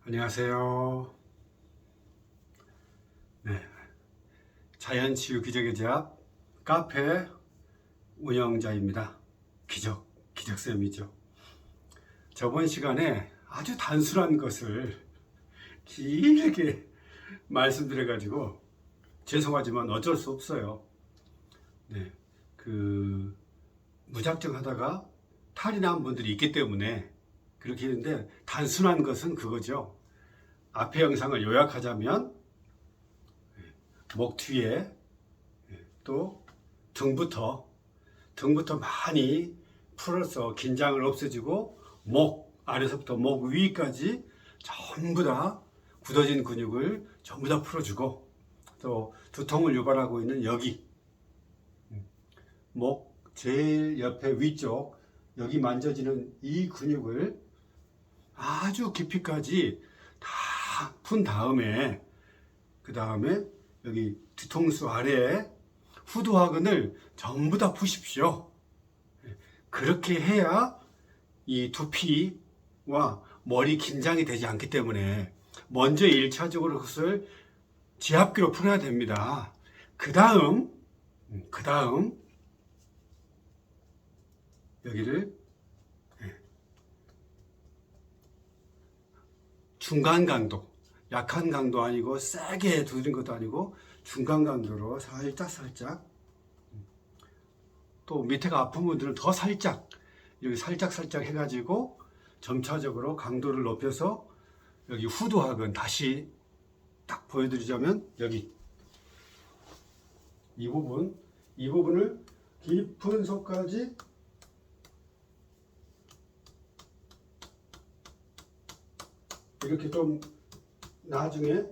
안녕하세요. 네, 자연치유 기적의 제압 카페 운영자입니다. 기적쌤이죠. 저번 시간에 아주 단순한 것을 길게 말씀드려가지고 죄송하지만 어쩔 수 없어요. 네, 무작정 하다가 탈이 난 분들이 있기 때문에 그렇게 했는데, 단순한 것은 그거죠. 앞에 영상을 요약하자면 목 뒤에, 또 등부터 많이 풀어서 긴장을 없애주고, 목 아래서부터 목 위까지 전부 다 굳어진 근육을 전부 다 풀어주고, 또 두통을 유발하고 있는 여기 목 제일 옆에 위쪽, 여기 만져지는 이 근육을 아주 깊이까지 다 푼 다음에, 그 다음에 여기 뒤통수 아래에 후두하근을 전부 다 푸십시오. 그렇게 해야 이 두피와 머리 긴장이 되지 않기 때문에 먼저 1차적으로 그것을 지압기로 풀어야 됩니다. 그 다음 여기를 중간 강도, 약한 강도 아니고 세게 두드린 것도 아니고 중간 강도로 살짝, 또 밑에가 아픈 분들은 더 살짝, 여기 살짝 해가지고 점차적으로 강도를 높여서 여기 후두하근 다시 딱 보여드리자면, 여기 이 부분을 깊은 속까지 이렇게 좀 나중에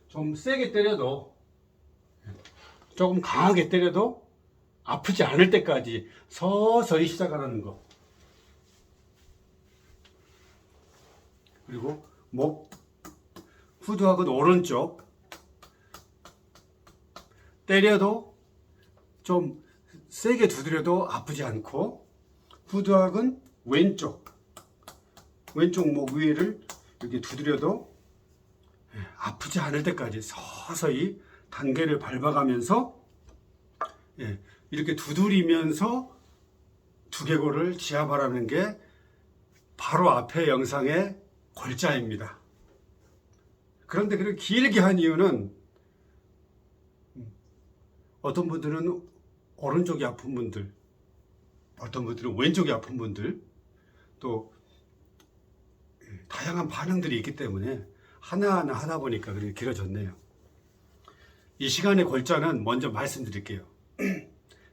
좀 세게 때려도, 조금 강하게 때려도 아프지 않을 때까지 서서히 시작하라는 거. 그리고 목 후두하근 오른쪽 때려도 좀 세게 두드려도 아프지 않고, 후두하근 왼쪽 목 위를 이렇게 두드려도 아프지 않을 때까지 서서히 단계를 밟아가면서 이렇게 두드리면서 두개골을 지압하라는 게 바로 앞에 영상의 골자입니다. 그런데 그렇게 길게 한 이유는, 어떤 분들은 오른쪽이 아픈 분들, 어떤 분들은 왼쪽이 아픈 분들, 또 다양한 반응들이 있기 때문에 하나하나 하다 보니까 그렇게 길어졌네요. 이 시간의 골자는 먼저 말씀드릴게요.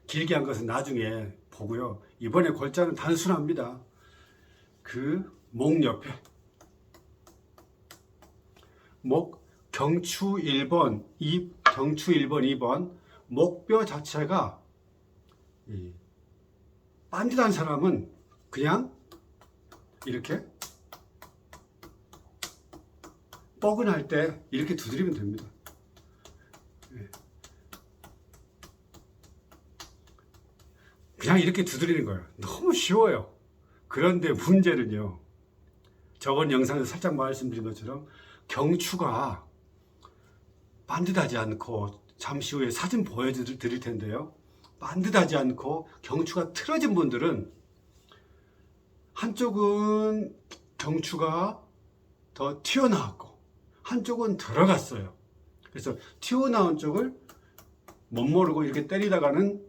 길게 한 것은 나중에 보고요. 이번에 골자는 단순합니다. 그 목 옆에, 목 경추 1번, 경추 1번, 2번 목뼈 자체가 빤듯한 사람은 그냥 이렇게 뻐근할 때 이렇게 두드리면 됩니다. 그냥 이렇게 두드리는 거예요. 너무 쉬워요. 그런데 문제는요, 저번 영상에서 살짝 말씀드린 것처럼 경추가 반듯하지 않고, 잠시 후에 사진 보여드릴 텐데요, 반듯하지 않고 경추가 틀어진 분들은 한쪽은 경추가 더 튀어나왔고 한쪽은 들어갔어요. 그래서 튀어나온 쪽을 못 모르고 이렇게 때리다가는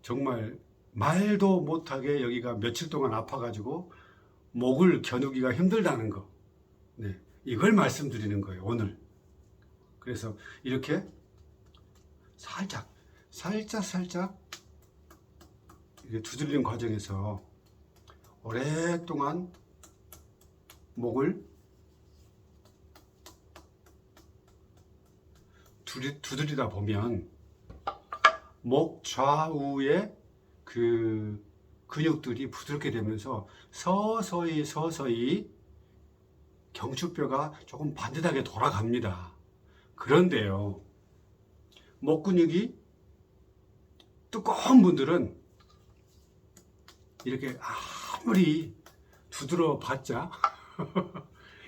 정말 말도 못하게 여기가 며칠 동안 아파가지고 목을 겨누기가 힘들다는 거, 이걸 말씀드리는 거예요, 오늘. 그래서 이렇게 살짝 이렇게 두드리는 과정에서 오랫동안 목을 두드리다 보면 목 좌우의 그 근육들이 부드럽게 되면서 서서히 경추뼈가 조금 반듯하게 돌아갑니다. 그런데요, 목 근육이 두꺼운 분들은 이렇게 아무리 두드려 봤자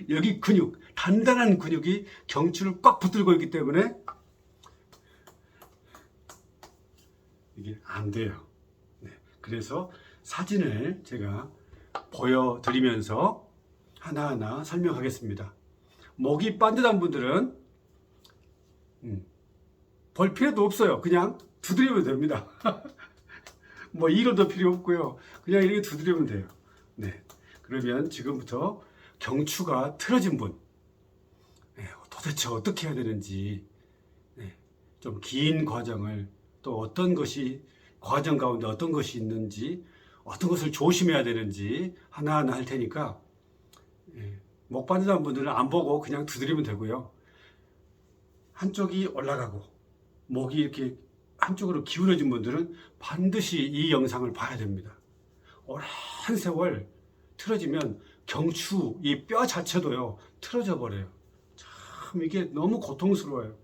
여기 근육, 단단한 근육이 경추를 꽉 붙들고 있기 때문에 이게 안 돼요. 네, 그래서 사진을 제가 보여드리면서 하나하나 설명하겠습니다. 목이 반듯한 분들은 볼 필요도 없어요. 그냥 두드리면 됩니다. 뭐 이론도 필요 없고요. 그냥 이렇게 두드리면 돼요. 네, 그러면 지금부터 경추가 틀어진 분, 네, 도대체 어떻게 해야 되는지, 네, 좀 긴 과정을, 또 어떤 것이 과정 가운데 어떤 것이 있는지, 어떤 것을 조심해야 되는지 하나하나 할 테니까, 네, 목 반듯한 분들은 안 보고 그냥 두드리면 되고요. 한쪽이 올라가고 목이 이렇게 한쪽으로 기울어진 분들은 반드시 이 영상을 봐야 됩니다. 오랜 세월 틀어지면 경추, 이 뼈 자체도요, 틀어져 버려요. 참, 이게 너무 고통스러워요.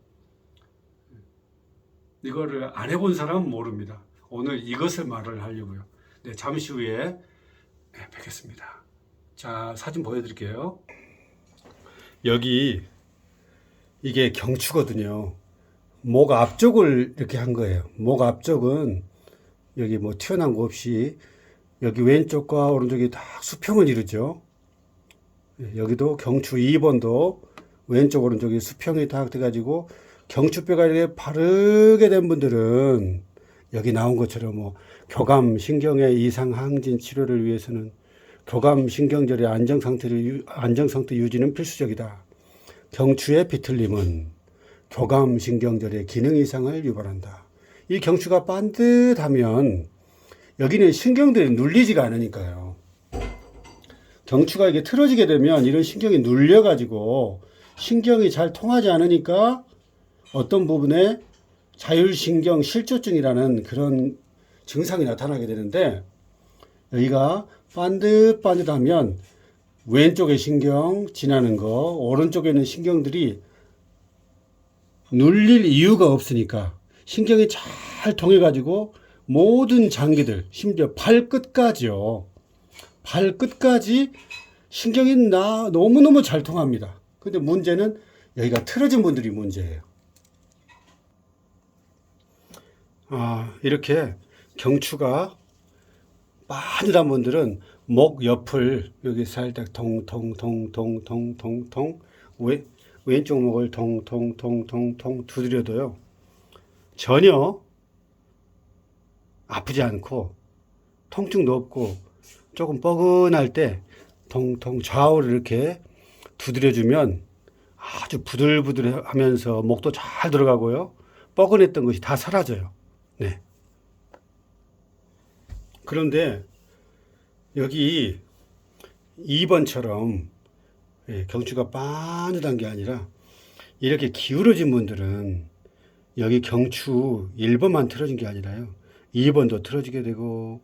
이거를 안 해본 사람은 모릅니다. 오늘 이것을 말을 하려고요. 네, 잠시 후에 뵙겠습니다. 자, 사진 보여드릴게요. 여기, 이게 경추거든요. 목 앞쪽을 이렇게 한 거예요. 목 앞쪽은 여기 뭐 튀어나온 거 없이 여기 왼쪽과 오른쪽이 다 수평을 이루죠. 여기도 경추 2번도 왼쪽 오른쪽이 수평이 딱 돼가지고 경추뼈가 이렇게 바르게 된 분들은 여기 나온 것처럼 뭐 교감 신경의 이상 항진 치료를 위해서는 교감 신경절의 안정 상태 유지는 필수적이다. 경추의 비틀림은 교감 신경절의 기능 이상을 유발한다. 이 경추가 반듯하면 여기는 신경들이 눌리지가 않으니까요. 경추가 이게 틀어지게 되면 이런 신경이 눌려가지고 신경이 잘 통하지 않으니까 어떤 부분에 자율신경 실조증이라는 그런 증상이 나타나게 되는데, 여기가 반듯반듯하면 왼쪽에 신경 지나는 거, 오른쪽에 있는 신경들이 눌릴 이유가 없으니까 신경이 잘 통해가지고 모든 장기들, 심지어 발끝까지요. 발끝까지 신경이 너무너무 잘 통합니다. 근데 문제는 여기가 틀어진 분들이 문제예요. 이렇게 경추가 빠듯한 분들은 목 옆을 여기 살짝 통통통통통통통 왼쪽 목을 통통통통통 두드려도요, 전혀 아프지 않고 통증도 없고 조금 뻐근할 때 통통 좌우를 이렇게 두드려주면 아주 부들부들하면서 목도 잘 들어가고요, 뻐근했던 것이 다 사라져요. 네. 그런데 여기 2번처럼 경추가 빠듯한 게 아니라 이렇게 기울어진 분들은 여기 경추 1번만 틀어진 게 아니라요, 2번도 틀어지게 되고,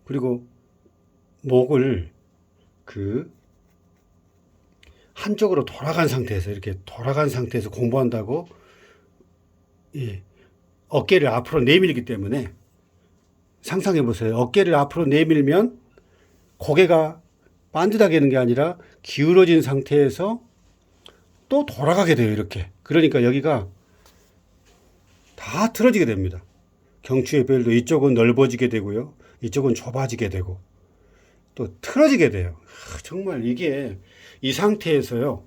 그리고 목을 한쪽으로 돌아간 상태에서, 이렇게 돌아간 상태에서 공부한다고, 어깨를 앞으로 내밀기 때문에 상상해 보세요. 어깨를 앞으로 내밀면 고개가 반듯하게 하는 게 아니라 기울어진 상태에서 또 돌아가게 돼요, 이렇게. 그러니까 여기가 다 틀어지게 됩니다. 경추의 벨도 이쪽은 넓어지게 되고요, 이쪽은 좁아지게 되고 또 틀어지게 돼요. 정말 이게 이 상태에서요,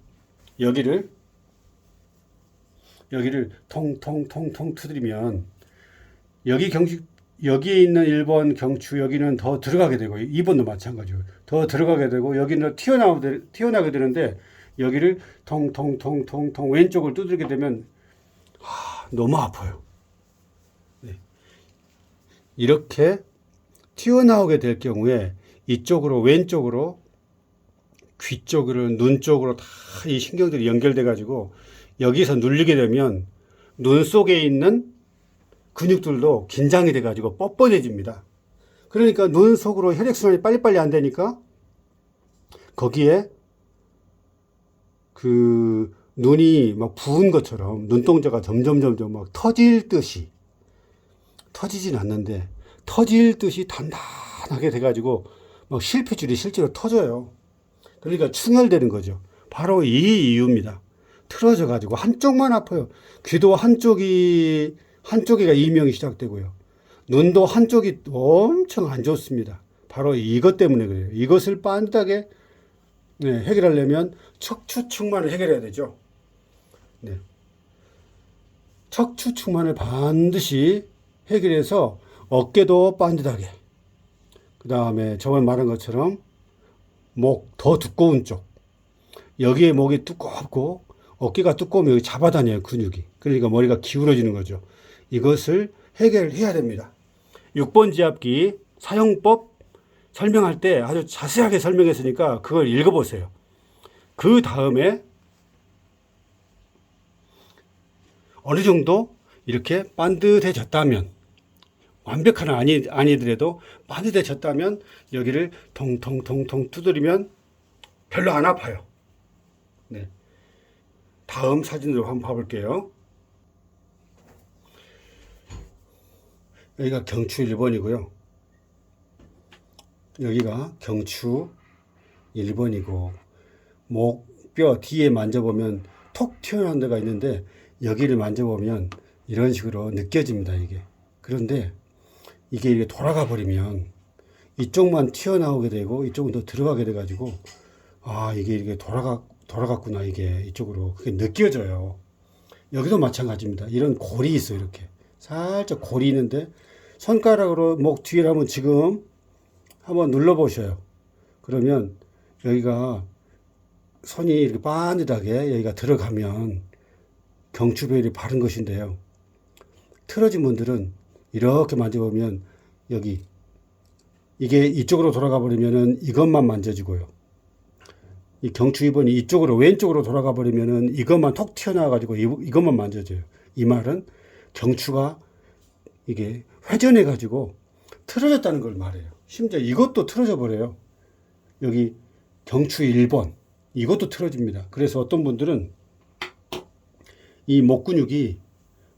여기를 통통통통 두드리면 여기에 있는 1번 경추 여기는 더 들어가게 되고, 2번도 마찬가지고 더 들어가게 되고, 여기는 튀어나가게 되는데 여기를 통통통통통 왼쪽을 두드리게 되면 너무 아파요. 네. 이렇게 튀어나오게 될 경우에 이쪽으로, 왼쪽으로, 귀 쪽으로, 눈 쪽으로 다 이 신경들이 연결돼 가지고 여기서 눌리게 되면 눈 속에 있는 근육들도 긴장이 돼 가지고 뻣뻣해집니다. 그러니까 눈 속으로 혈액순환이 빨리빨리 안 되니까 거기에 눈이 막 부은 것처럼 눈동자가 점점 막 터질 듯이, 터지진 않는데 터질 듯이 단단하게 돼가지고 막 실핏줄이 실제로 터져요. 그러니까 충혈되는 거죠. 바로 이 이유입니다. 틀어져 가지고 한쪽만 아파요. 귀도 한쪽이가 이명이 시작되고요. 눈도 한쪽이 엄청 안 좋습니다. 바로 이것 때문에 그래요. 이것을 반듯하게 해결하려면 척추측만을 해결해야 되죠. 네. 척추측만을 반드시 해결해서 어깨도 반듯하게, 그 다음에 저번에 말한 것처럼 목 더 두꺼운 쪽, 여기에 목이 두껍고 어깨가 두꺼우면 여기 잡아다녀요, 근육이. 그러니까 머리가 기울어지는 거죠. 이것을 해결해야 됩니다. 6번 지압기 사용법 설명할 때 아주 자세하게 설명했으니까 그걸 읽어보세요. 그 다음에 어느 정도 이렇게 반듯해졌다면, 완벽한 아니더라도 반듯해졌다면 여기를 통통통통 두드리면 별로 안 아파요. 네. 다음 사진으로 한번 봐볼게요. 여기가 경추 1번이고요. 여기가 경추 1번이고, 목뼈 뒤에 만져보면 톡 튀어나온 데가 있는데 여기를 만져보면 이런 식으로 느껴집니다, 이게. 그런데 이게 이렇게 돌아가 버리면 이쪽만 튀어나오게 되고 이쪽은 더 들어가게 돼가지고, 아, 이게 이렇게 돌아갔구나, 이게 이쪽으로. 그게 느껴져요. 여기도 마찬가지입니다. 이런 골이 있어요, 이렇게. 살짝 골이 있는데 손가락으로 목 뒤를 한번 지금 한번 눌러보셔요. 그러면 여기가 손이 이렇게 반듯하게 여기가 들어가면 경추배열이 바른 것인데요. 틀어진 분들은 이렇게 만져보면 여기 이게 이쪽으로 돌아가 버리면은 이것만 만져지고요. 이 경추 2번이 이쪽으로 왼쪽으로 돌아가 버리면은 이것만 톡 튀어나와 가지고 이것만 만져져요. 이 말은 경추가 이게 회전해 가지고 틀어졌다는 걸 말해요. 심지어 이것도 틀어져 버려요. 여기 경추 1번 이것도 틀어집니다. 그래서 어떤 분들은 이 목 근육이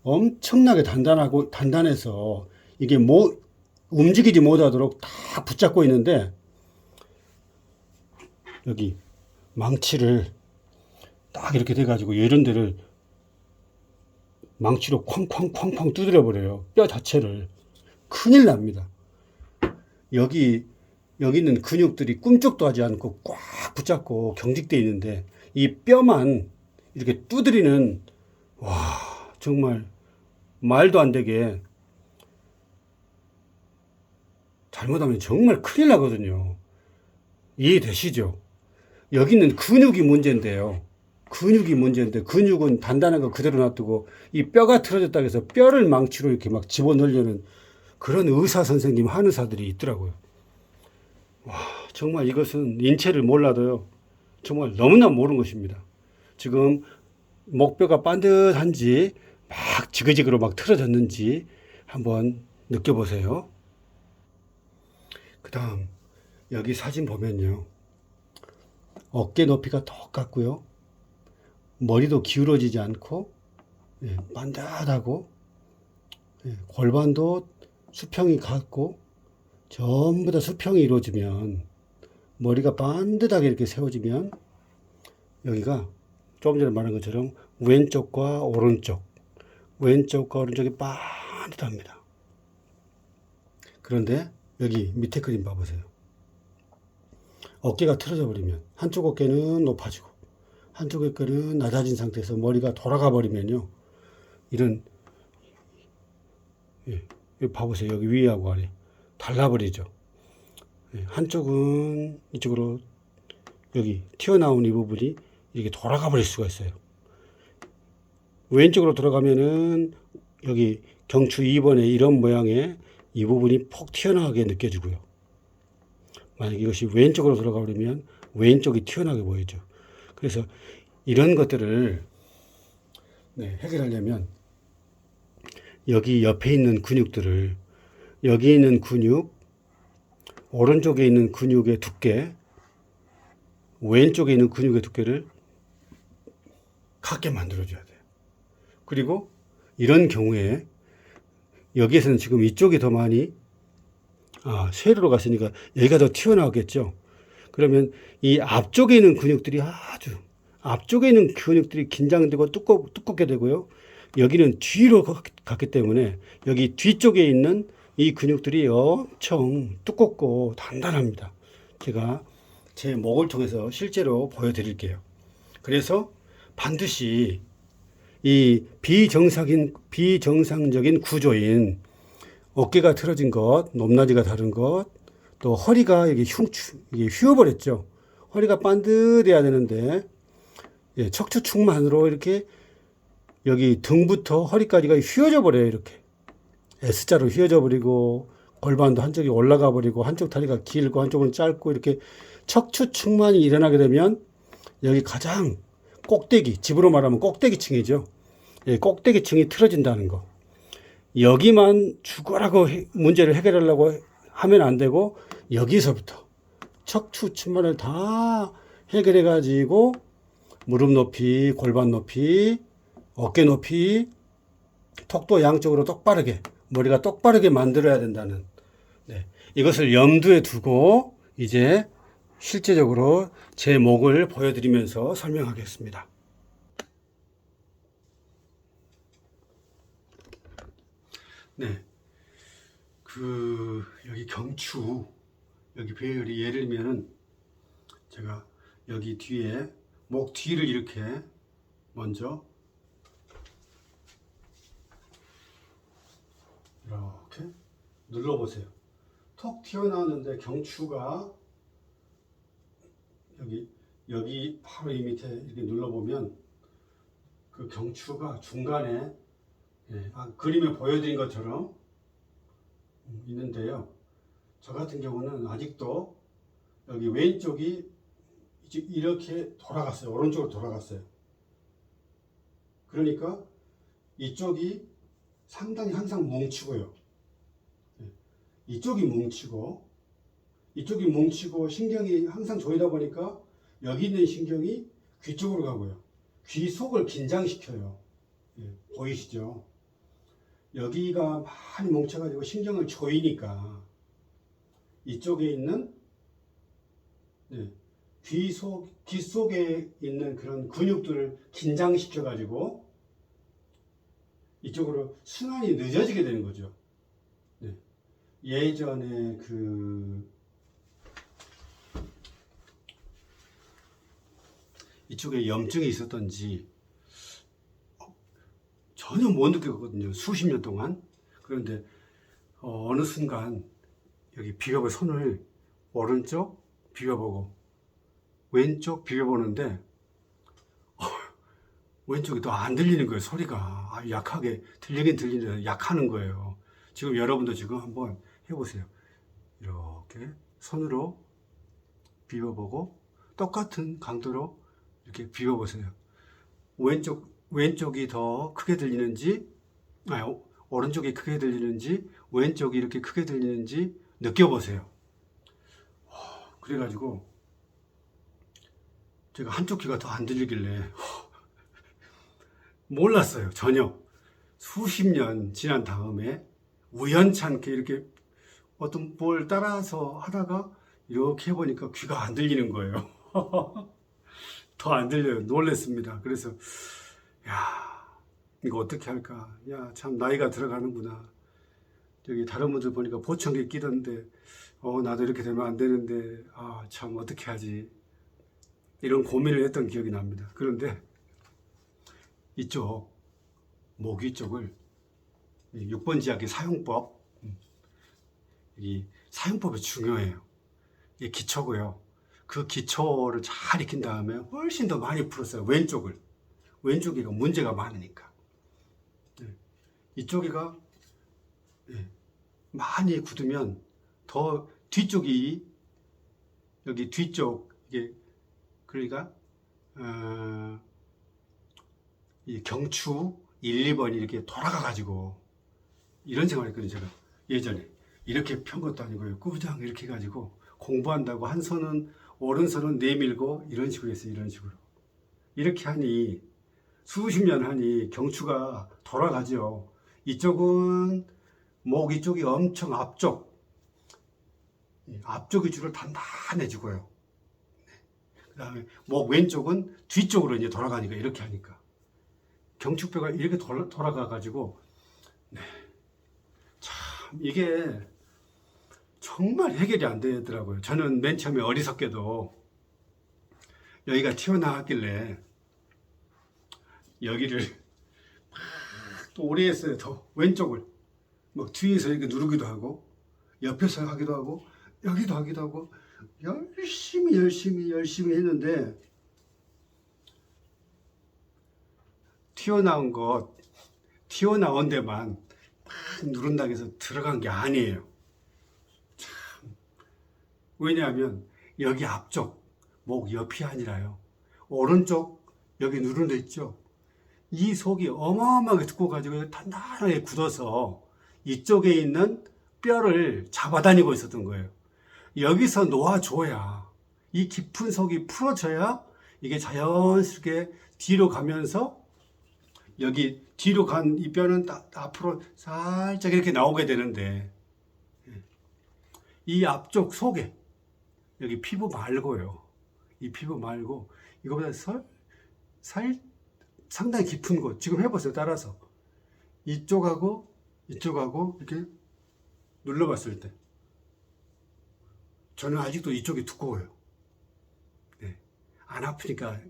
엄청나게 단단해서 이게 움직이지 못하도록 다 붙잡고 있는데, 여기 망치를 딱 이렇게 돼가지고 이런 데를 망치로 쾅쾅쾅쾅 두드려 버려요. 뼈 자체를. 큰일 납니다. 여기 있는 근육들이 꿈쩍도 하지 않고 꽉 붙잡고 경직되어 있는데 이 뼈만 이렇게 두드리는, 와, 정말 말도 안 되게 잘못하면 정말 큰일 나거든요. 이해되시죠? 여기는 근육이 문제인데요. 근육이 문제인데 근육은 단단한 거 그대로 놔두고 이 뼈가 틀어졌다고 해서 뼈를 망치로 이렇게 막 집어넣으려는 그런 의사 선생님 한의사들이 있더라고요. 와, 정말 이것은 인체를 몰라도요, 정말 너무나 모르는 것입니다. 지금 목뼈가 반듯한지 막 지그지그로 막 틀어졌는지 한번 느껴보세요. 그 다음 여기 사진 보면요, 어깨 높이가 똑같고요, 머리도 기울어지지 않고 반듯하고, 골반도 수평이 같고, 전부 다 수평이 이루어지면, 머리가 반듯하게 이렇게 세워지면 여기가 조금 전에 말한 것처럼 왼쪽과 오른쪽이 반듯합니다. 그런데 여기 밑에 그림 봐보세요. 어깨가 틀어져 버리면 한쪽 어깨는 높아지고 한쪽 어깨는 낮아진 상태에서 머리가 돌아가 버리면요, 이런, 여기 봐보세요. 여기 위하고 아래 달라버리죠. 한쪽은 이쪽으로 여기 튀어나온 이 부분이 이렇게 돌아가 버릴 수가 있어요. 왼쪽으로 돌아가면은 여기 경추 2번의 이런 모양의 이 부분이 폭 튀어나가게 느껴지고요. 만약 이것이 왼쪽으로 돌아가 버리면 왼쪽이 튀어나게 보이죠. 그래서 이런 것들을 해결하려면 여기 옆에 있는 근육들을, 여기 있는 근육, 오른쪽에 있는 근육의 두께, 왼쪽에 있는 근육의 두께를 같게 만들어줘야 돼요. 그리고 이런 경우에 여기에서는 지금 이쪽이 더 많이 세로로 갔으니까 여기가 더 튀어나오겠죠. 그러면 이 앞쪽에 있는 근육들이 앞쪽에 있는 근육들이 긴장되고 두껍게 되고요. 여기는 뒤로 갔기 때문에 여기 뒤쪽에 있는 이 근육들이 엄청 두껍고 단단합니다. 제가 제 목을 통해서 실제로 보여드릴게요. 그래서 반드시 이 비정상적인 구조인 어깨가 틀어진 것, 높낮이가 다른 것, 또 허리가 이게 휘어버렸죠. 허리가 반듯해야 되는데 척추측만으로 이렇게 여기 등부터 허리까지가 휘어져 버려요. 이렇게 S자로 휘어져 버리고 골반도 한쪽이 올라가 버리고 한쪽 다리가 길고 한쪽은 짧고 이렇게 척추측만이 일어나게 되면 여기 가장 꼭대기, 집으로 말하면 꼭대기층이죠. 꼭대기층이 틀어진다는 거. 여기만 죽어라고 문제를 해결하려고 하면 안 되고 여기서부터 척추측만을 다 해결해 가지고 무릎 높이, 골반 높이, 어깨 높이, 턱도 양쪽으로 똑바르게, 머리가 똑바르게 만들어야 된다는, 이것을 염두에 두고 이제 실제적으로 제 목을 보여드리면서 설명하겠습니다. 여기 경추, 여기 배열이 예를 들면은 제가 여기 뒤에 목 뒤를 이렇게 먼저 이렇게 눌러보세요. 턱 튀어나왔는데 경추가 여기 바로 이 밑에 이렇게 눌러보면 그 경추가 중간에 그림에 보여드린 것처럼 있는데요. 저 같은 경우는 아직도 여기 왼쪽이 이렇게 돌아갔어요. 오른쪽으로 돌아갔어요. 그러니까 이쪽이 상당히 항상 뭉치고요. 이쪽이 뭉치고 신경이 항상 조이다 보니까 여기 있는 신경이 귀 쪽으로 가고요. 귀 속을 긴장시켜요. 보이시죠? 여기가 많이 뭉쳐가지고 신경을 조이니까 이쪽에 있는 귀 속에 있는 그런 근육들을 긴장시켜가지고 이쪽으로 순환이 늦어지게 되는 거죠. 예전에 이쪽에 염증이 있었던지 전혀 못 느꼈거든요. 수십 년 동안. 그런데 어느 순간 여기 비벼볼 손을 오른쪽 비벼보고 왼쪽 비벼보는데 왼쪽이 더 안 들리는 거예요. 소리가 아주 약하게 들리긴 들리는데 약하는 거예요. 지금 여러분도 지금 한번 해보세요. 이렇게 손으로 비벼보고 똑같은 강도로 이렇게 비벼보세요. 왼쪽이 더 크게 들리는지, 오른쪽이 크게 들리는지, 왼쪽이 이렇게 크게 들리는지 느껴보세요. 그래가지고 제가 한쪽 귀가 더 안 들리길래 몰랐어요. 전혀. 수십 년 지난 다음에 우연찮게 이렇게 어떤 뭘 따라서 하다가 이렇게 해보니까 귀가 안 들리는 거예요. 더 안 들려요. 놀랬습니다. 그래서 이거 어떻게 할까? 참 나이가 들어가는구나. 여기 다른 분들 보니까 보청기 끼던데 나도 이렇게 되면 안 되는데 참 어떻게 하지? 이런 고민을 했던 기억이 납니다. 그런데 이쪽 목 위쪽을 6번 지압기 사용법, 이 사용법이 중요해요. 이게 기초고요. 그 기초를 잘 익힌 다음에 훨씬 더 많이 풀었어요. 왼쪽이가 문제가 많으니까. 이쪽이가 많이 굳으면 더 뒤쪽이 여기 뒤쪽 이게 그러니까 이 경추 1, 2번이 이렇게 돌아가 가지고 이런 생활을 했거든요. 제가 예전에 이렇게 편 것도 아니고요. 꾸부장 이렇게 해가지고 공부한다고 한 손은 오른손은 내밀고 이런 식으로 했어요. 이런 식으로 이렇게 하니 수십 년 하니 경추가 돌아가죠. 이쪽은 목 이쪽이 엄청 앞쪽 위주로 단단해지고요. 그 다음에 목 왼쪽은 뒤쪽으로 이제 돌아가니까 이렇게 하니까 경추뼈가 이렇게 돌아가 가지고 네. 참 이게 정말 해결이 안 되더라고요. 저는 맨 처음에 어리석게도 여기가 튀어나왔길래 여기를 또 오래 했어요. 더 왼쪽을 막 뒤에서 이렇게 누르기도 하고 옆에서 하기도 하고 여기도 하기도 하고 열심히 했는데 튀어나온 데만 막 누른다고 해서 들어간 게 아니에요. 참. 왜냐하면 여기 앞쪽 목 옆이 아니라요. 오른쪽 여기 누른 데 있죠. 이 속이 어마어마하게 두꺼워 가지고 단단하게 굳어서 이쪽에 있는 뼈를 잡아다니고 있었던 거예요. 여기서 놓아줘야 이 깊은 속이 풀어져야 이게 자연스럽게 뒤로 가면서 여기 뒤로 간 이 뼈는 앞으로 살짝 이렇게 나오게 되는데 이 앞쪽 속에 여기 피부 말고요. 이 피부 말고 이거보다 상당히 깊은 곳 지금 해보세요. 따라서 이쪽하고 이렇게 눌러봤을 때 저는 아직도 이쪽이 두꺼워요. 네. 안 아프니까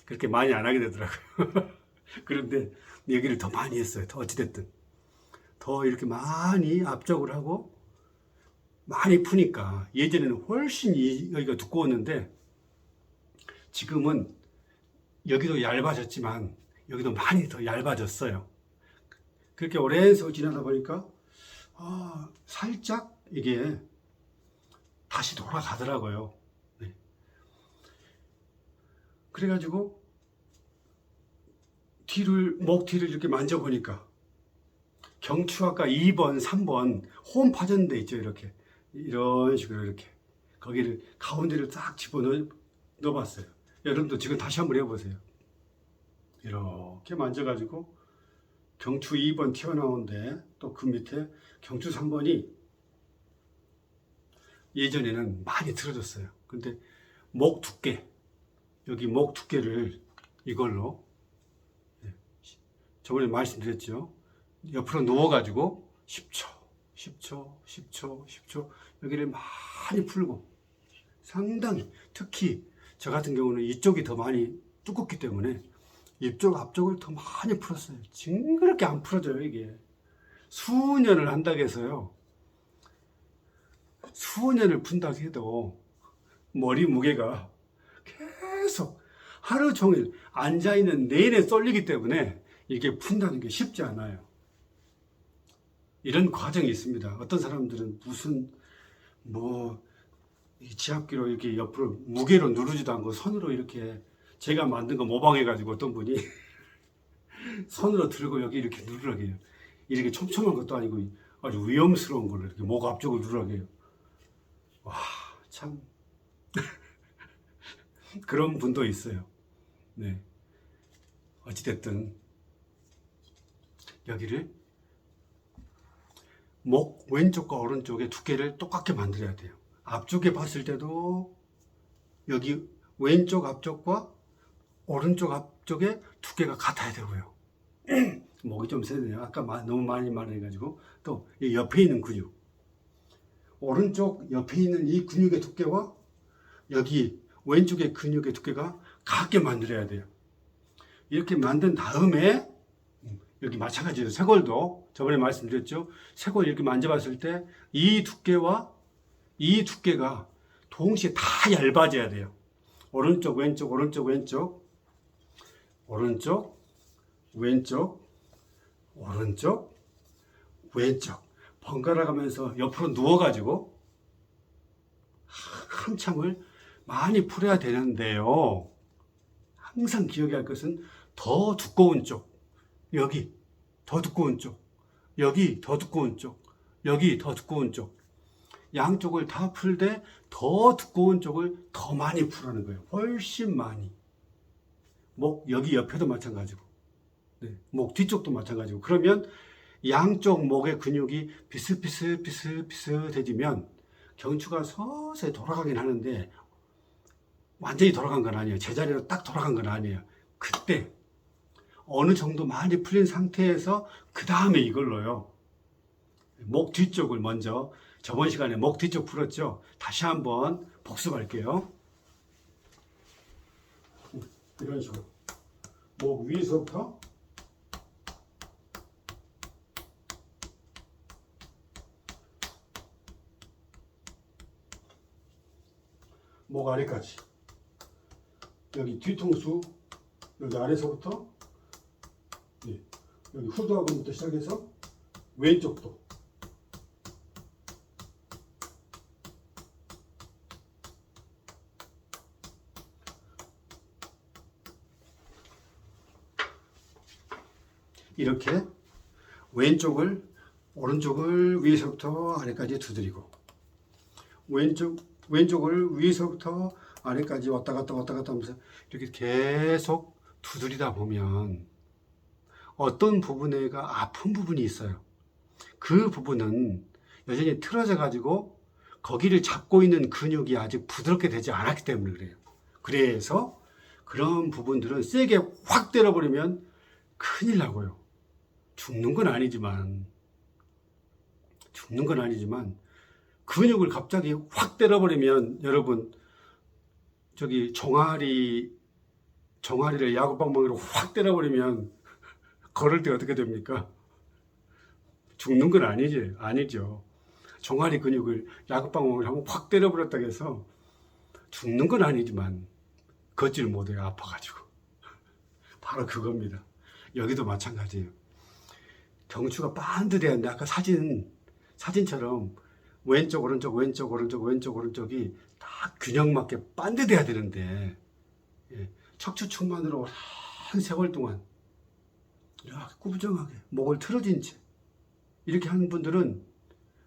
그렇게 많이 안 하게 되더라고요. 그런데 여기를 더 많이 했어요. 더 어찌됐든 더 이렇게 많이 앞쪽을 하고 많이 푸니까 예전에는 훨씬 여기가 두꺼웠는데 지금은 여기도 얇아졌지만 여기도 많이 더 얇아졌어요. 그렇게 오랜 세월 지나다 보니까 살짝 이게 다시 돌아가더라고요. 네. 그래가지고 목 뒤를 이렇게 만져보니까 경추 아까 2번, 3번 홈 파전 데 있죠. 이런 식으로 이렇게 거기를 가운데를 딱 집어넣어봤어요. 여러분도 지금 다시 한번 해보세요. 이렇게 만져가지고 경추 2번 튀어나오는데 또 그 밑에 경추 3번이 예전에는 많이 틀어졌어요. 근데 목 두께, 여기 목 두께를 이걸로 저번에 말씀드렸죠. 옆으로 누워가지고 10초 여기를 많이 풀고 상당히 특히 저 같은 경우는 이쪽이 더 많이 두껍기 때문에 이쪽 앞쪽을 더 많이 풀었어요. 징그럽게 안 풀어져요. 이게 수년을 한다고 해서요. 수년을 푼다고 해도 머리 무게가 계속 하루 종일 앉아있는 내내 쏠리기 때문에 이게 푼다는 게 쉽지 않아요. 이런 과정이 있습니다. 어떤 사람들은 무슨 지압기로 이렇게 옆으로 무게로 누르지도 않고 손으로 이렇게 제가 만든 거 모방해가지고 어떤 분이 손으로 들고 여기 이렇게 누르라고 해요. 이렇게 촘촘한 것도 아니고 아주 위험스러운 걸로 이렇게 목 앞쪽을 누르라고 해요. 와, 참. 그런 분도 있어요. 네. 어찌됐든, 여기를 목 왼쪽과 오른쪽의 두께를 똑같게 만들어야 돼요. 앞쪽에 봤을 때도 여기 왼쪽 앞쪽과 오른쪽 앞쪽의 두께가 같아야 되고요. 목이 좀 세네요. 아까 너무 많이 말해가지고. 또 옆에 있는 근육, 오른쪽 옆에 있는 이 근육의 두께와 여기 왼쪽의 근육의 두께가 같게 만들어야 돼요. 이렇게 만든 다음에 여기 마찬가지로 쇄골도 저번에 말씀드렸죠. 쇄골 이렇게 만져봤을 때 이 두께와 이 두께가 동시에 다 얇아져야 돼요. 오른쪽 왼쪽 오른쪽 왼쪽 오른쪽 왼쪽 오른쪽 왼쪽 번갈아 가면서 옆으로 누워가지고 한참을 많이 풀어야 되는데요. 항상 기억해야 할 것은 더 두꺼운 쪽, 여기 더 두꺼운 쪽, 여기 더 두꺼운 쪽, 여기 더 두꺼운 쪽, 양쪽을 다 풀 때 더 두꺼운 쪽을 더 많이 풀라는 거예요. 훨씬 많이. 목 여기 옆에도 마찬가지고, 네, 목 뒤쪽도 마찬가지고. 그러면 양쪽 목의 근육이 비슷비슷해지면 경추가 서서히 돌아가긴 하는데 완전히 돌아간 건 아니에요. 제자리로 딱 돌아간 건 아니에요. 그때 어느 정도 많이 풀린 상태에서 그 다음에 이걸로요, 목 뒤쪽을 먼저, 저번 시간에 목 뒤쪽 풀었죠. 다시 한번 복습할게요. 이런 식으로 목 위에서부터 목 아래까지, 여기 뒤통수 여기 아래서부터, 예, 여기 후두부부터 시작해서 왼쪽도, 이렇게 오른쪽을 위에서부터 아래까지 두드리고, 왼쪽을 위에서부터 아래까지 왔다 갔다 하면서 이렇게 계속 두드리다 보면 어떤 부분에가 아픈 부분이 있어요. 그 부분은 여전히 틀어져 가지고 거기를 잡고 있는 근육이 아직 부드럽게 되지 않았기 때문에 그래요. 그래서 그런 부분들은 세게 확 때려버리면 큰일 나고요. 죽는 건 아니지만 근육을 갑자기 확 때려버리면, 여러분 저기 종아리를 야구방망이로 확 때려버리면 걸을 때 어떻게 됩니까? 죽는 건 아니죠. 종아리 근육을 야구방망이로 한번 확 때려버렸다고 해서 죽는 건 아니지만 걷지를 못해요. 아파가지고. 바로 그겁니다. 여기도 마찬가지예요. 경추가 반듯해야 하는데, 아까 사진처럼 왼쪽 오른쪽이 다 균형 맞게 반듯해야 되는데, 예, 척추측만으로 한 세월 동안 이렇게 꾸부정하게 목을 틀어진 채 이렇게 하는 분들은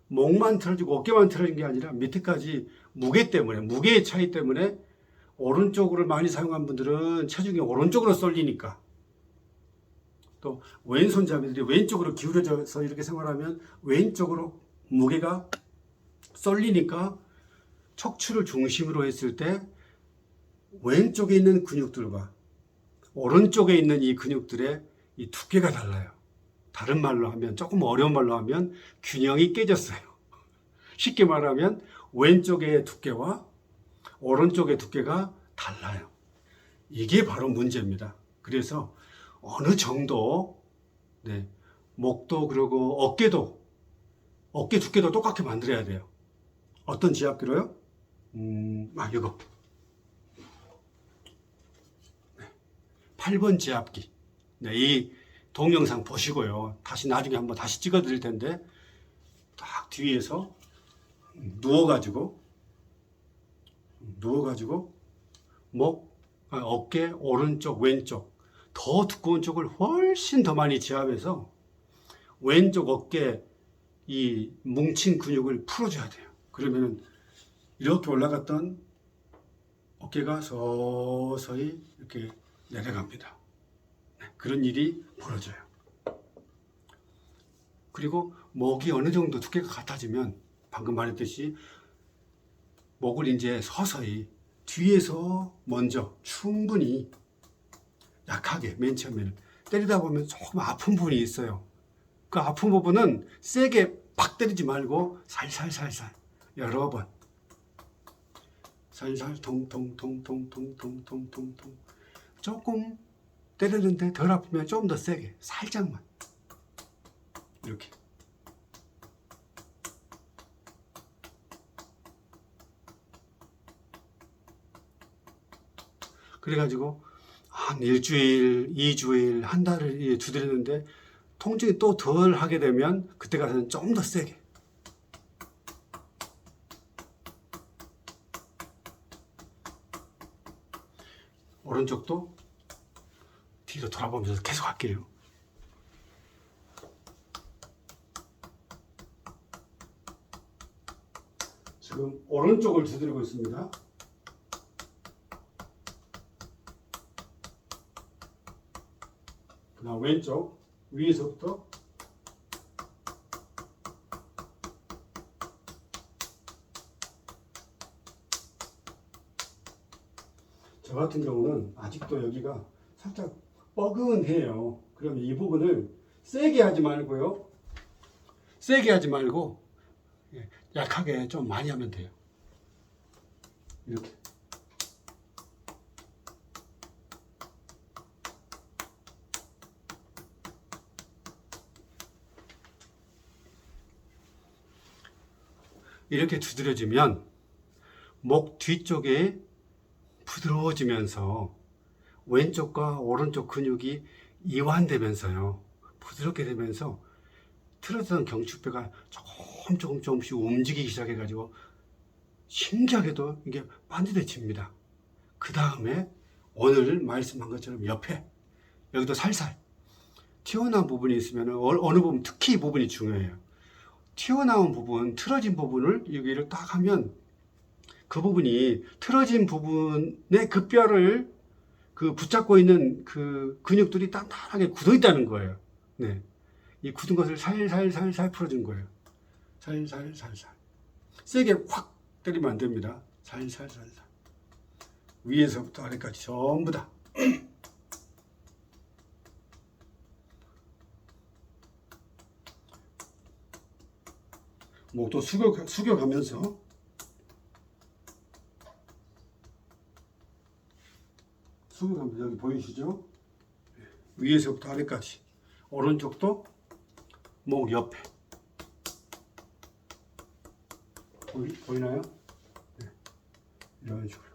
목만 틀어지고 어깨만 틀어진 게 아니라 밑에까지 무게의 차이 때문에 오른쪽으로 많이 사용한 분들은 체중이 오른쪽으로 쏠리니까, 또 왼손잡이들이 왼쪽으로 기울여져서 이렇게 생활하면 왼쪽으로 무게가 쏠리니까 척추를 중심으로 했을 때 왼쪽에 있는 근육들과 오른쪽에 있는 이 근육들의 이 두께가 달라요. 다른 말로 하면, 조금 어려운 말로 하면 균형이 깨졌어요. 쉽게 말하면 왼쪽의 두께와 오른쪽의 두께가 달라요. 이게 바로 문제입니다. 그래서 어느 정도, 네, 목도 그러고 어깨 두께도 똑같게 만들어야 돼요. 어떤 지압기로요? 이거. 네, 8번 지압기. 네, 이 동영상 보시고요. 다시 나중에 한번 다시 찍어 드릴 텐데, 딱 뒤에서 누워가지고 어깨 오른쪽 왼쪽 더 두꺼운 쪽을 훨씬 더 많이 지압해서 왼쪽 어깨 이 뭉친 근육을 풀어줘야 돼요. 그러면은 이렇게 올라갔던 어깨가 서서히 이렇게 내려갑니다. 네, 그런 일이 벌어져요. 그리고 목이 어느 정도 두께가 같아지면 방금 말했듯이 목을 이제 서서히 뒤에서 먼저 충분히 약하게, 맨 처음에는 때리다 보면 조금 아픈 부분이 있어요. 그 아픈 부분은 세게 팍 때리지 말고 살살 여러 번 살살 통통통통통통통통 조금 때리는데 덜 아프면 좀 더 세게 살짝만 이렇게. 그래가지고 한 일주일, 2주일, 한 달을 두드리는데 통증이 또 덜 하게 되면 그때 가서는 좀 더 세게. 오른쪽도 뒤로 돌아보면서 계속 할게요. 지금 오른쪽을 두드리고 있습니다. 하나 왼쪽 위에서부터 저 같은 경우는 아직도 여기가 살짝 뻐근해요. 그러면 이 부분을 세게 하지 말고요. 세게 하지 말고 약하게 좀 많이 하면 돼요. 이렇게. 이렇게 두드려주면 목 뒤쪽에 부드러워지면서 왼쪽과 오른쪽 근육이 이완되면서요. 부드럽게 되면서 틀어졌던 경추뼈가 조금씩 움직이기 시작해가지고 신기하게도 이게 반듯해집니다. 그 다음에 오늘 말씀한 것처럼 옆에 여기도 살살 튀어나온 부분이 있으면 어느 부분, 특히 이 부분이 중요해요. 튀어나온 부분, 틀어진 부분을 여기를 딱 하면 그 부분이 틀어진 부분의 그 뼈를 붙잡고 있는 그 근육들이 단단하게 굳어 있다는 거예요. 네. 이 굳은 것을 살살 풀어준 거예요. 살살. 세게 확 때리면 안 됩니다. 살살. 위에서부터 아래까지 전부 다. 목도 숙여가면서 여기 보이시죠? 위에서부터 아래까지. 오른쪽도 목 옆에. 보이나요? 네. 이런 식으로.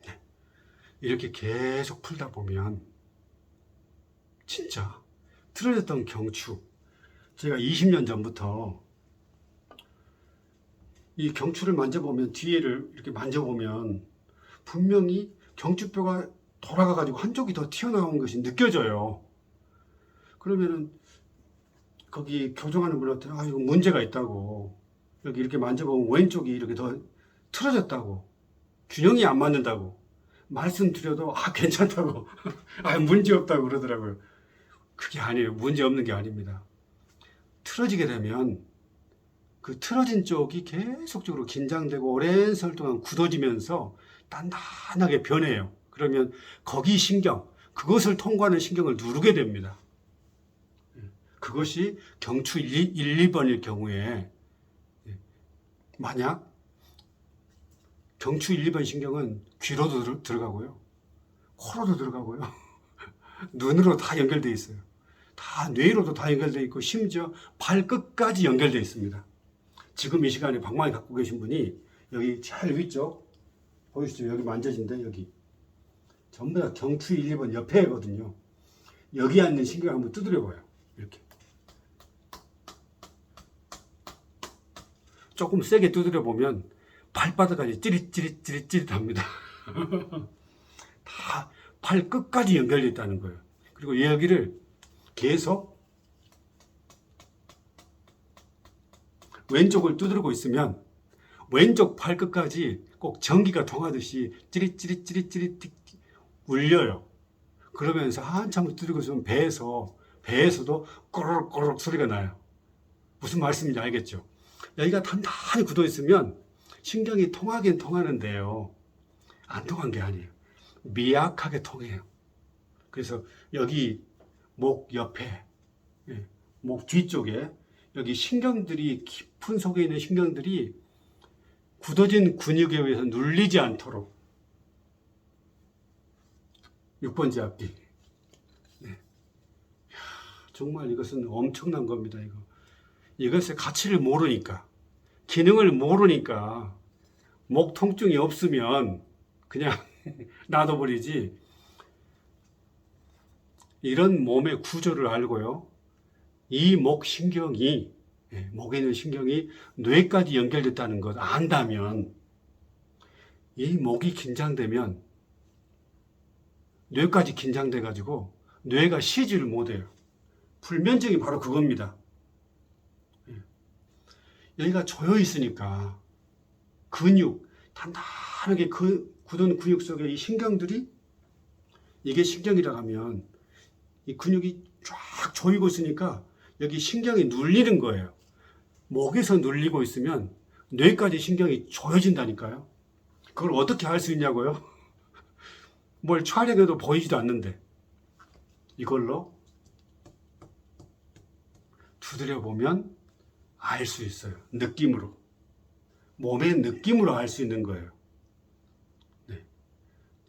네. 이렇게 계속 풀다 보면 진짜 틀어졌던 경추, 제가 20년 전부터 이 경추를 만져보면, 뒤에를 이렇게 만져보면 분명히 경추뼈가 돌아가가지고 한쪽이 더 튀어나온 것이 느껴져요. 그러면은 거기 교정하는 분한테 이거 문제가 있다고, 여기 이렇게 만져보면 왼쪽이 이렇게 더 틀어졌다고, 균형이 안 맞는다고 말씀드려도 괜찮다고 문제 없다고 그러더라고요. 그게 아니에요. 문제 없는 게 아닙니다. 틀어지게 되면 그 틀어진 쪽이 계속적으로 긴장되고 오랜 세월 동안 굳어지면서 단단하게 변해요. 그러면 거기 신경, 그것을 통과하는 신경을 누르게 됩니다. 그것이 경추 1, 2번일 경우에, 만약 경추 1, 2번 신경은 귀로도 들어가고요, 코로도 들어가고요, 눈으로 다 연결되어 있어요. 다 뇌로도 다 연결되어 있고 심지어 발끝까지 연결되어 있습니다. 지금 이 시간에 방망이 갖고 계신 분이 여기 제일 위쪽 보이시죠? 여기 만져진데 여기 전부 다 경추 1, 2번 옆에거든요. 여기 앉는 신경을 한번 두드려 봐요. 이렇게 조금 세게 두드려 보면 발바닥까지 찌릿합니다. 다 발끝까지 연결되어 있다는 거예요. 그리고 여기를 계속 왼쪽을 두드리고 있으면 왼쪽 발끝까지 꼭 전기가 통하듯이 찌릿 울려요. 그러면서 한참 두드리고 있으면 배에서도 꼬르륵 소리가 나요. 무슨 말씀인지 알겠죠? 여기가 단단히 굳어 있으면 신경이 통하긴 통하는데요, 안 통한 게 아니에요. 미약하게 통해요. 그래서 여기 목 옆에, 목 뒤쪽에 여기 신경들이, 깊은 속에 있는 신경들이 굳어진 근육에 의해서 눌리지 않도록 6번째 앞뒤. 정말 이것은 엄청난 겁니다. 이것의 가치를 모르니까, 기능을 모르니까 목 통증이 없으면 그냥 놔둬버리지, 이런 몸의 구조를 알고요, 이 목 신경이, 목에 있는 신경이 뇌까지 연결됐다는 것 안다면, 이 목이 긴장되면 뇌까지 긴장돼 가지고 뇌가 쉬지를 못해요. 불면증이 바로 그겁니다. 여기가 조여 있으니까 근육, 단단하게 굳은 근육 속에 이 신경들이, 이게 신경이라고 하면 이 근육이 쫙 조이고 있으니까 여기 신경이 눌리는 거예요. 목에서 눌리고 있으면 뇌까지 신경이 조여진다니까요. 그걸 어떻게 알 수 있냐고요? 뭘 촬영해도 보이지도 않는데 이걸로 두드려 보면 알 수 있어요. 느낌으로. 몸의 느낌으로 알 수 있는 거예요. 네.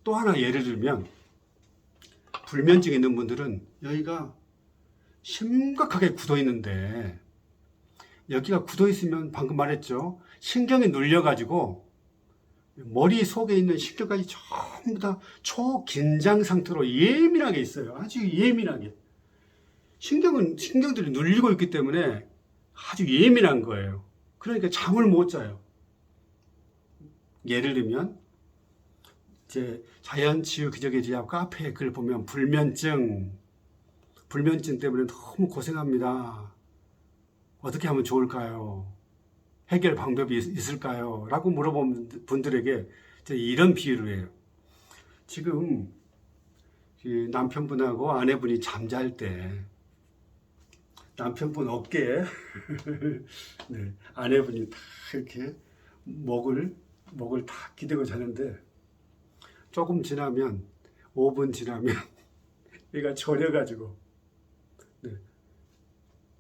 또 하나 예를 들면 불면증 있는 분들은 여기가 심각하게 굳어 있는데, 여기가 굳어 있으면 방금 말했죠. 신경이 눌려가지고 머리 속에 있는 신경까지 전부 다 초긴장 상태로 예민하게 있어요. 아주 예민하게. 신경들이 눌리고 있기 때문에 아주 예민한 거예요. 그러니까 잠을 못 자요. 예를 들면, 이제 자연치유 기적의 지압 카페에 글 보면 불면증 때문에 너무 고생합니다. 어떻게 하면 좋을까요? 해결 방법이 있을까요? 라고 물어보는 분들에게 이런 비유를 해요. 지금 남편분하고 아내분이 잠잘 때 남편분 어깨에 네, 아내분이 다 이렇게 목을 다 기대고 자는데, 조금 지나면 5분 지나면 얘가 졸여가지고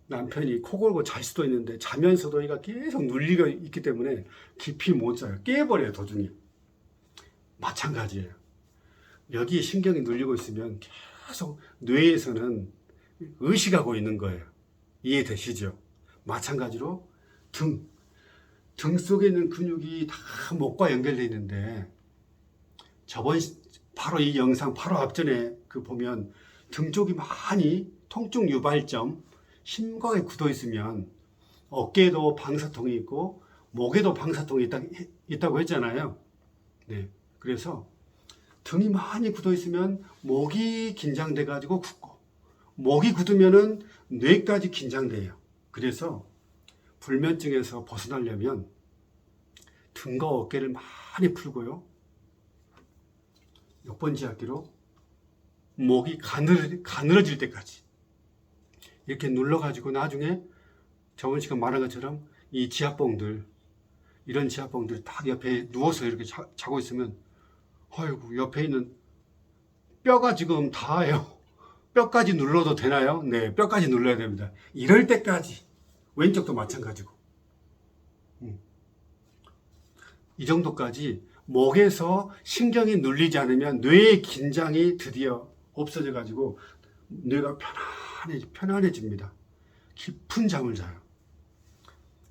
남편이 코 골고 잘 수도 있는데 자면서도 얘가 계속 눌리고 있기 때문에 깊이 못 자요. 깨버려요, 도중에. 마찬가지예요. 여기 신경이 눌리고 있으면 계속 뇌에서는 의식하고 있는 거예요. 이해되시죠? 마찬가지로 등 속에 있는 근육이 다 목과 연결되어 있는데, 바로 이 영상 바로 앞전에 보면 등 쪽이 많이 통증 유발점, 심각하게 굳어 있으면 어깨에도 방사통이 있고 목에도 방사통이 있다고 했잖아요. 네. 그래서 등이 많이 굳어 있으면 목이 긴장돼 가지고 굳고, 목이 굳으면은 뇌까지 긴장돼요. 그래서 불면증에서 벗어나려면 등과 어깨를 많이 풀고요. 6번째 하기로 목이 가늘어질 때까지 이렇게 눌러가지고, 나중에 저번 시간 말한 것처럼 이 이런 지압봉들 딱 옆에 누워서 이렇게 자고 있으면, 아이고, 옆에 있는 뼈가 지금 닿아요. 뼈까지 눌러도 되나요? 네, 뼈까지 눌러야 됩니다. 이럴 때까지. 왼쪽도 마찬가지고. 이 정도까지 목에서 신경이 눌리지 않으면 뇌의 긴장이 드디어 없어져 가지고 뇌가 편안해집니다. 깊은 잠을 자요.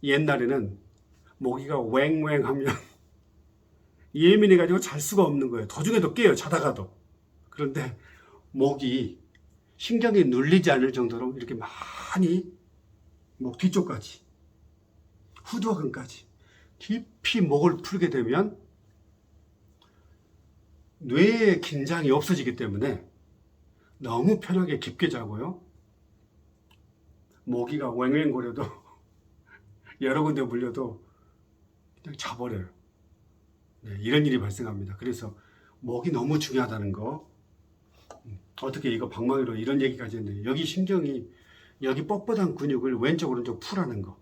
옛날에는 모기가 왱왱하면 예민해 가지고 잘 수가 없는 거예요. 도중에도 깨요, 자다가도. 그런데 목이 신경이 눌리지 않을 정도로 이렇게 많이 목 뒤쪽까지, 후두근까지 깊이 목을 풀게 되면 뇌의 긴장이 없어지기 때문에 너무 편하게 깊게 자고요. 모기가 왱왱거려도 여러 군데 물려도 그냥 자버려요. 네, 이런 일이 발생합니다. 그래서 목이 너무 중요하다는 거. 어떻게 이거 방망이로 이런 얘기까지 했는데, 여기 신경이, 여기 뻣뻣한 근육을 왼쪽 오른쪽 풀라는 거.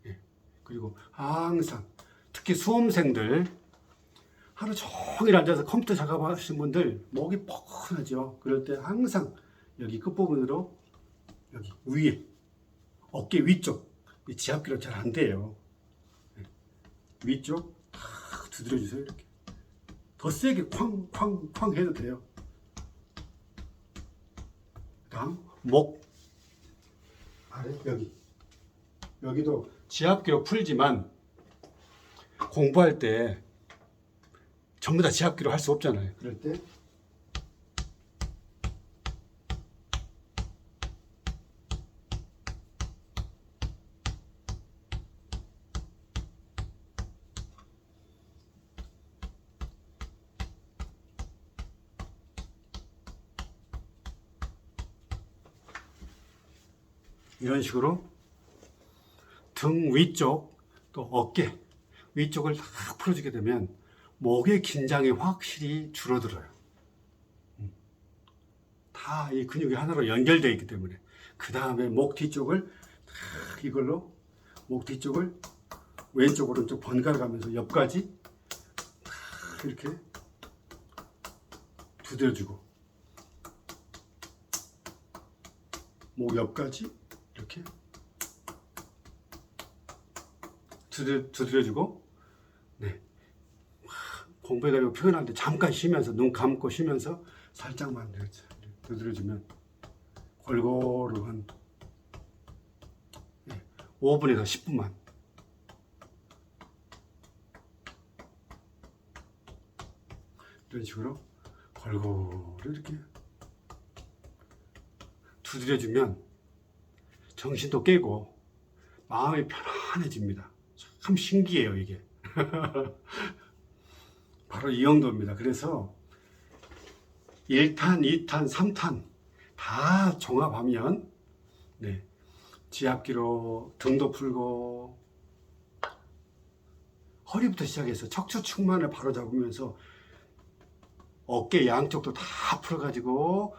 예. 그리고 항상 특히 수험생들, 하루 종일 앉아서 컴퓨터 작업하시는 분들 목이 뻐근하죠. 그럴 때 항상 여기 끝부분으로, 여기 위에 어깨 위쪽, 지압기로 잘 안 돼요. 위쪽 탁 두드려 주세요. 이렇게 더 세게 쾅쾅쾅 해도 돼요. 다음 목 아래, 여기도 지압기로 풀지만 공부할 때 전부 다 지압기로 할 수 없잖아요. 그럴 때 이런 식으로 등 위쪽 또 어깨 위쪽을 딱 풀어주게 되면 목의 긴장이 확실히 줄어들어요. 다 이 근육이 하나로 연결되어 있기 때문에. 그 다음에 목 뒤쪽을 딱 이걸로 목 뒤쪽을 왼쪽 오른쪽 번갈아 가면서 옆까지 딱 이렇게 두드려주고 목 옆까지 이렇게 두드려주고, 네. 공부해가지고 표현할 때 잠깐 쉬면서 눈 감고 쉬면서 살짝만 이렇게 두드려주면 골고루 한 5분에서 10분만 이런 식으로 골고루 이렇게 두드려주면 정신도 깨고 마음이 편안해집니다. 참 신기해요, 이게. 바로 이 정도입니다. 그래서 1탄, 2탄, 3탄 다 종합하면, 네, 지압기로 등도 풀고 허리부터 시작해서 척추 측만을 바로 잡으면서 어깨 양쪽도 다 풀어가지고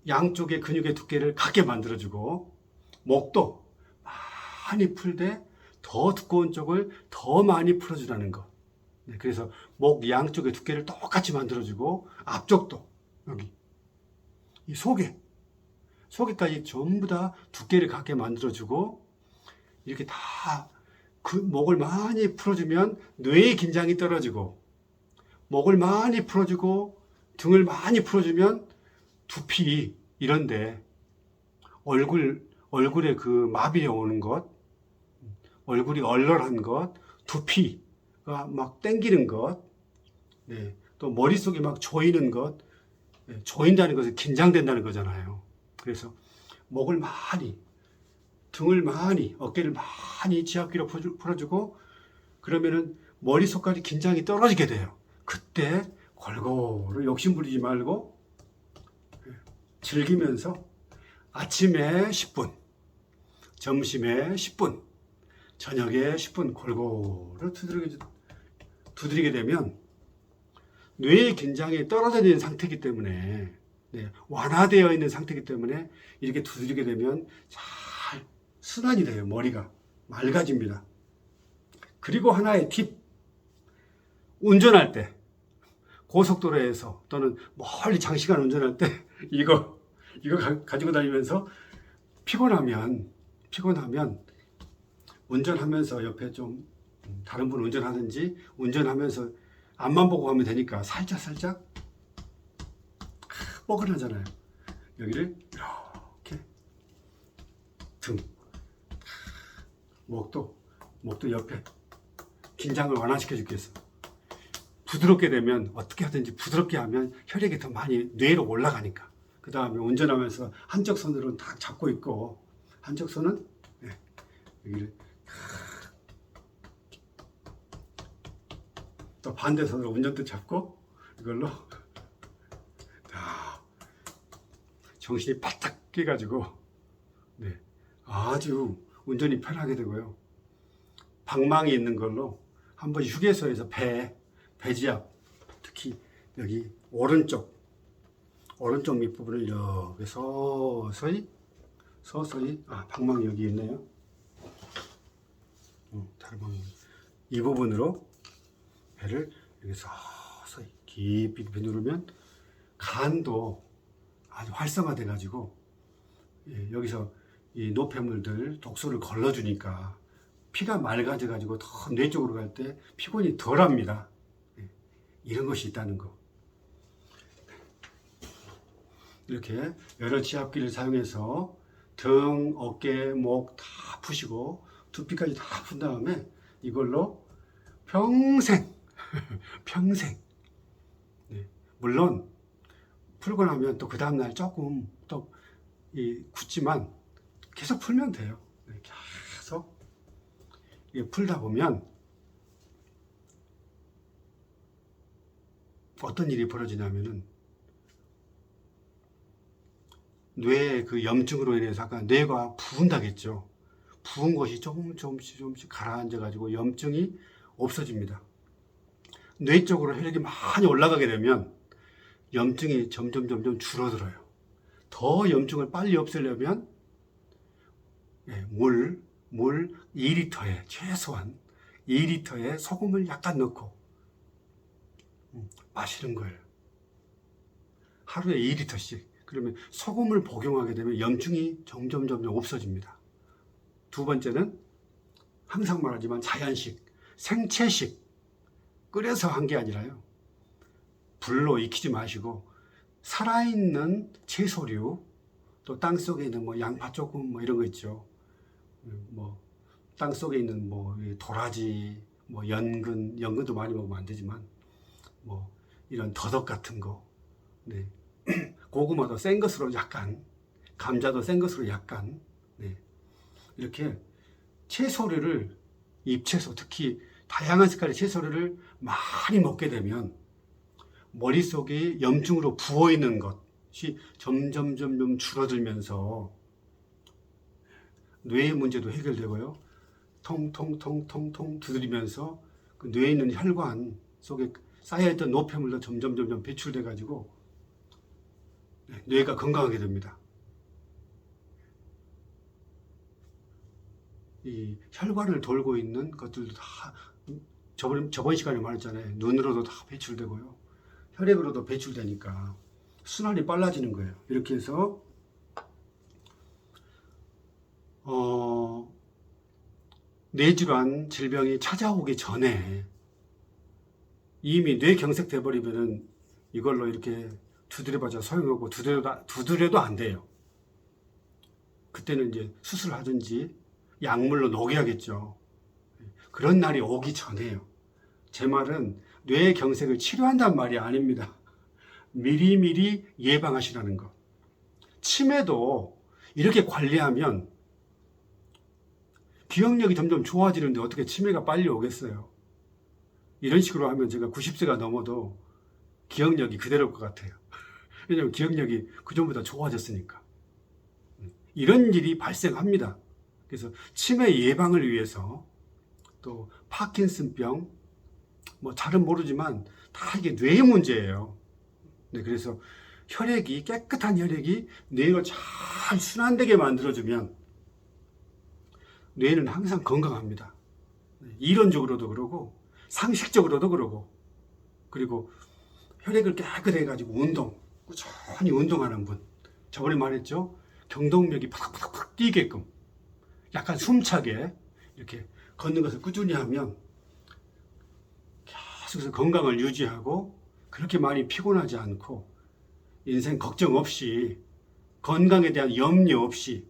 양쪽의 근육의 두께를 같게 만들어주고, 목도 많이 풀되 더 두꺼운 쪽을 더 많이 풀어주라는 거. 네, 그래서 목 양쪽의 두께를 똑같이 만들어주고, 앞쪽도 여기 이 속에까지 전부 다 두께를 같게 만들어주고, 이렇게 다 그 목을 많이 풀어주면 뇌의 긴장이 떨어지고, 목을 많이 풀어주고 등을 많이 풀어주면 두피 이런데 얼굴에 그 마비가 오는 것, 얼굴이 얼얼한 것, 두피가 막 땡기는 것, 네, 또 머릿속이 막 조이는 것, 네, 조인다는 것은 긴장된다는 거잖아요. 그래서 목을 많이, 등을 많이, 어깨를 많이 지압기로 풀어주고, 그러면은 머릿속까지 긴장이 떨어지게 돼요. 그때 골고루 욕심부리지 말고 즐기면서 아침에 10분, 점심에 10분, 저녁에 10분 골고루 두드리게 되면 뇌의 긴장이 떨어져 있는 상태이기 때문에, 네, 완화되어 있는 상태이기 때문에 이렇게 두드리게 되면 잘 순환이 돼요. 머리가 맑아집니다. 그리고 하나의 팁, 운전할 때 고속도로에서 또는 멀리 장시간 운전할 때 이거 가지고 다니면서 피곤하면 운전하면서 옆에 좀 다른 분 운전하든지 운전하면서 앞만 보고 가면 되니까 살짝 뻐근하잖아요. 여기를 이렇게 등, 목도 옆에 긴장을 완화시켜 주겠어. 부드럽게 되면 어떻게 하든지 부드럽게 하면 혈액이 더 많이 뇌로 올라가니까. 그 다음에 운전하면서 한쪽 손으로는 다 잡고 있고, 한쪽 손은, 네, 여기를 또 반대 손으로 운전대 잡고 이걸로 정신이 바짝 깨가지고, 네, 아주 운전이 편하게 되고요. 방망이 있는 걸로 한번 휴게소에서 배지압, 특히 여기 오른쪽 밑부분을 이렇게 서서히, 방망이 여기 있네요. 다른 방망이. 이 부분으로 배를 이렇게 서서히 깊이 누르면 간도 아주 활성화돼 가지고, 예, 여기서 이 노폐물들 독소를 걸러주니까 피가 맑아져 가지고 더 뇌 쪽으로 갈 때 피곤이 덜합니다. 예, 이런 것이 있다는 거. 이렇게 여러 지압기를 사용해서 등, 어깨, 목 다 푸시고 두피까지 다 푼 다음에 이걸로 평생 네, 물론 풀고 나면 또 그 다음날 조금 또 굳지만 계속 풀면 돼요. 계속 풀다 보면 어떤 일이 벌어지냐면은 뇌의 그 염증으로 인해서 아까 뇌가 부은다겠죠. 부은 것이 조금씩 가라앉아가지고 염증이 없어집니다. 뇌 쪽으로 혈액이 많이 올라가게 되면 염증이 점점 줄어들어요. 더 염증을 빨리 없애려면 물 2리터에 최소한 2리터에 소금을 약간 넣고 마시는 거예요. 하루에 2리터씩. 그러면 소금을 복용하게 되면 염증이 점점 없어집니다. 두 번째는 항상 말하지만 자연식, 생채식, 끓여서 한 게 아니라요. 불로 익히지 마시고 살아있는 채소류, 또 땅속에 있는 뭐 양파 조금 뭐 이런 거 있죠. 뭐 땅속에 있는 뭐 도라지, 뭐 연근도 많이 먹으면 안 되지만 뭐 이런 더덕 같은 거, 네. 고구마도 센 것으로 약간, 감자도 센 것으로 약간, 네. 이렇게 채소류를, 잎채소, 특히 다양한 색깔의 채소류를 많이 먹게 되면 머릿속에 염증으로 부어있는 것이 점점 줄어들면서 뇌의 문제도 해결되고요. 통통 두드리면서 그 뇌에 있는 혈관 속에 쌓여있던 노폐물도 점점 배출돼 가지고 뇌가 건강하게 됩니다. 이 혈관을 돌고 있는 것들도 다 저번 시간에 말했잖아요. 눈으로도 다 배출되고요. 혈액으로도 배출되니까 순환이 빨라지는 거예요. 이렇게 해서 뇌질환 질병이 찾아오기 전에 이미 뇌경색돼 버리면은 이걸로 이렇게 두드려봐자 소용없고 두드려도 안 돼요. 그때는 이제 수술하든지 약물로 녹여야겠죠. 그런 날이 오기 전에요. 제 말은 뇌경색을 치료한다는 말이 아닙니다. 미리미리 예방하시라는 것. 치매도 이렇게 관리하면 기억력이 점점 좋아지는데 어떻게 치매가 빨리 오겠어요? 이런 식으로 하면 제가 90세가 넘어도 기억력이 그대로일 것 같아요. 왜냐하면 기억력이 그전보다 좋아졌으니까. 이런 일이 발생합니다. 그래서 치매 예방을 위해서 또 파킨슨병, 뭐 잘은 모르지만 다 이게 뇌의 문제예요. 네, 그래서 깨끗한 혈액이 뇌로 잘 순환되게 만들어주면 뇌는 항상 건강합니다. 이론적으로도 그러고 상식적으로도 그러고, 그리고 혈액을 깨끗해 가지고 꾸준히 운동하는 분, 저번에 말했죠. 경동맥이 팍팍팍 뛰게끔 약간 숨차게 이렇게 걷는 것을 꾸준히 하면 계속해서 건강을 유지하고 그렇게 많이 피곤하지 않고 인생 걱정 없이 건강에 대한 염려 없이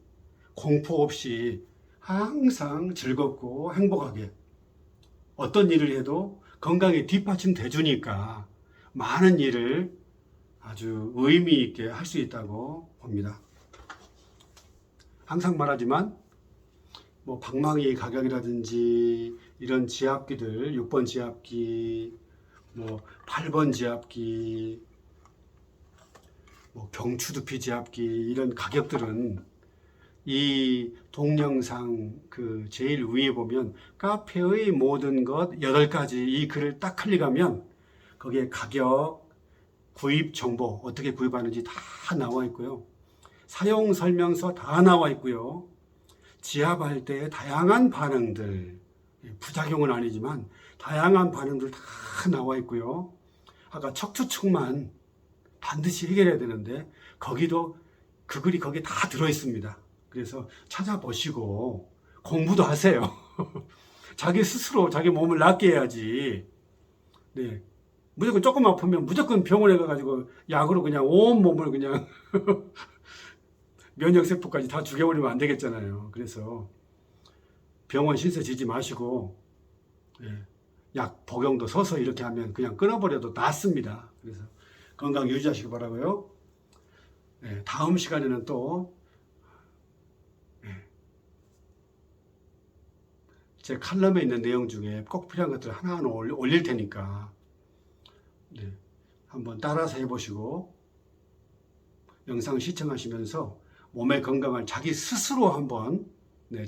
공포 없이 항상 즐겁고 행복하게 어떤 일을 해도 건강에 뒷받침돼 주니까 많은 일을 아주 의미 있게 할 수 있다고 봅니다. 항상 말하지만 뭐 방망이 가격이라든지 이런 지압기들, 6번 지압기, 뭐 8번 지압기, 뭐 경추두피 지압기, 이런 가격들은 이 동영상 그 제일 위에 보면 카페의 모든 것 8가지 이 글을 딱 클릭하면 거기에 가격, 구입 정보, 어떻게 구입하는지 다 나와 있고요. 사용 설명서 다 나와 있고요. 지압할 때 다양한 반응들, 부작용은 아니지만 다양한 반응들 다 나와 있고요. 아까 척추측만 반드시 해결해야 되는데 거기도 그 글이 거기에 다 들어 있습니다. 그래서 찾아보시고 공부도 하세요. 자기 스스로 자기 몸을 낫게 해야지. 네. 무조건 조금 아프면 무조건 병원에 가가지고 약으로 그냥 온 몸을 그냥 면역세포까지 다 죽여버리면 안 되겠잖아요. 그래서 병원 신세 지지 마시고 약 복용도 서서 이렇게 하면 그냥 끊어버려도 낫습니다. 그래서 건강 유지하시기 바라고요. 다음 시간에는 또 제 칼럼에 있는 내용 중에 꼭 필요한 것들을 하나하나 올릴 테니까 한번 따라서 해보시고 영상 시청하시면서 몸의 건강을 자기 스스로 한번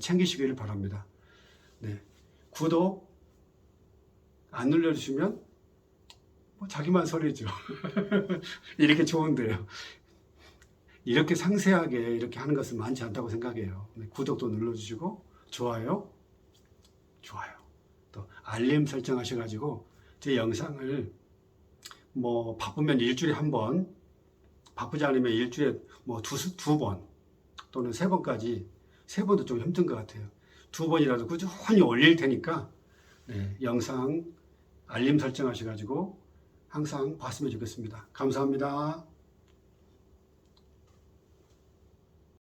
챙기시기를 바랍니다. 구독 안 눌러주시면 뭐 자기만 소리죠. 이렇게 좋은데요. 이렇게 상세하게 이렇게 하는 것은 많지 않다고 생각해요. 구독도 눌러주시고 좋아요, 또 알림 설정하셔가지고 제 영상을 뭐 바쁘면 일주일에 한 번, 바쁘지 않으면 일주일에 뭐 두 번 또는 세 번까지, 세 번도 좀 힘든 것 같아요. 두 번이라도 꾸준히 올릴 테니까 영상 알림 설정하셔가지고 항상 봤으면 좋겠습니다. 감사합니다.